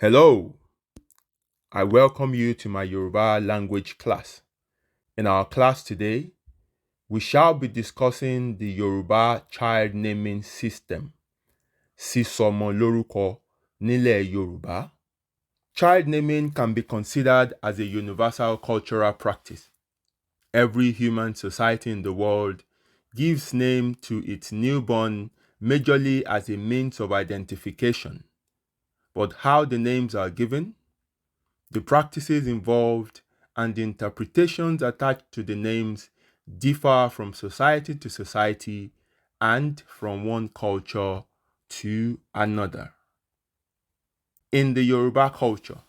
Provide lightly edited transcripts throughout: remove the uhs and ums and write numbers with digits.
Hello, I welcome you to my Yoruba language class. In our class today, we shall be discussing the Yoruba child naming system, Sísọmọ lórúkọ nílẹ̀ Yoruba. Child naming can be considered as a universal cultural practice. Every human society in the world gives name to its newborn majorly as a means of identification. But how the names are given, the practices involved, and the interpretations attached to the names differ from society to society and from one culture to another. In the Yoruba culture,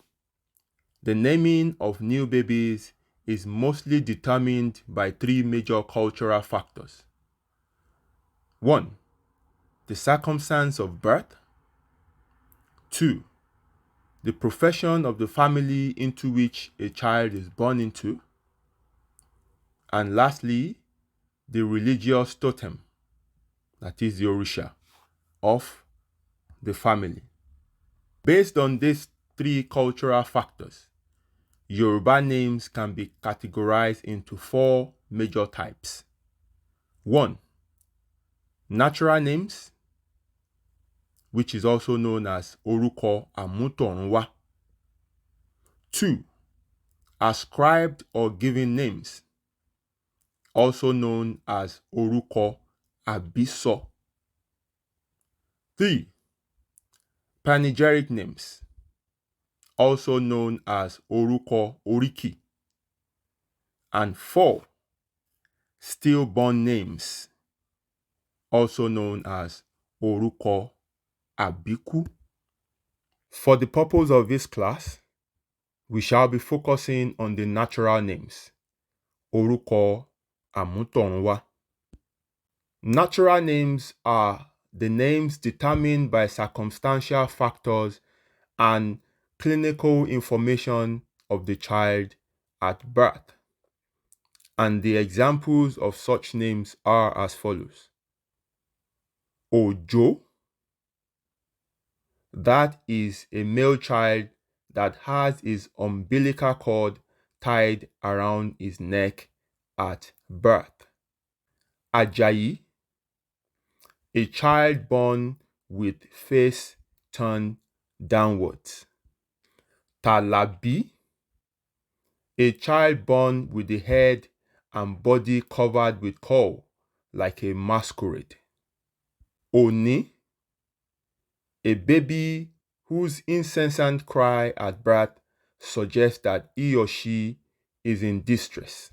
the naming of new babies is mostly determined by three major cultural factors. 1. The circumstance of birth. 2. The profession of the family into which a child is born into. And lastly, the religious totem, that is the Orisha, of the family. Based on these three cultural factors, Yoruba names can be categorized into four major types. 1. Natural names, which is also known as Orúkọ Àmútọ Runwá. 2. Ascribed or given names, also known as Orúkọ Àbísọ. 3. Panegyric names, also known as Orúkọ Oríkì. And 4. Stillborn names, also known as Orúkọ Àbíkú. For the purpose of this class, we shall be focusing on the natural names, Orúkọ Àmútọ Runwá. Natural names are the names determined by circumstantial factors and clinical information of the child at birth. And the examples of such names are as follows. Òjó, that is a male child that has his umbilical cord tied around his neck at birth. Àjàyí, a child born with face turned downwards. Tàlàbí, a child born with the head and body covered with caul, like a masquerade. Òní, a baby whose incessant cry at birth suggests that he or she is in distress.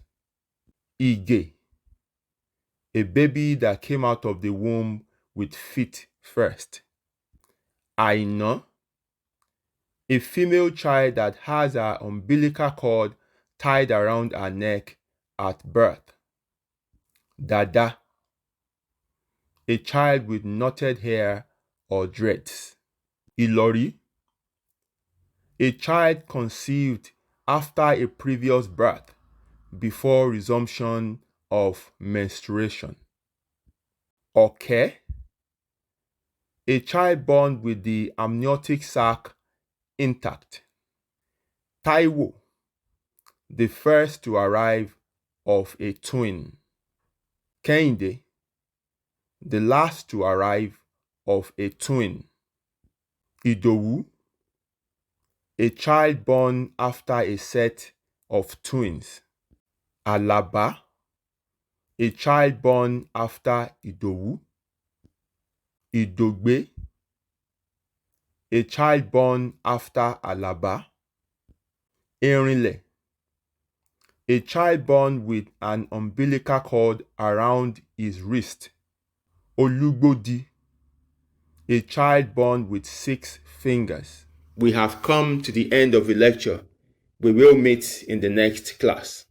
Ìgè, a baby that came out of the womb with feet first. Àìná, a female child that has her umbilical cord tied around her neck at birth. Dàda, a child with knotted hair or dreads. Ìlọ̀rí, a child conceived after a previous birth before resumption of menstruation. Ọ̀kẹ́, a child born with the amniotic sac intact. Táíwò, the first to arrive of a twin. Kẹ́hìndé, the last to arrive of a twin. Ìdòwú, a child born after a set of twins. Àlàbá, a child born after Ìdòwú. Ìdògbé, a child born after Àlàbá. Erinlẹ̀, a child born with an umbilical cord around his wrist. Olúgbòdì, a child born with 6 fingers. We have come to the end of the lecture. We will meet in the next class.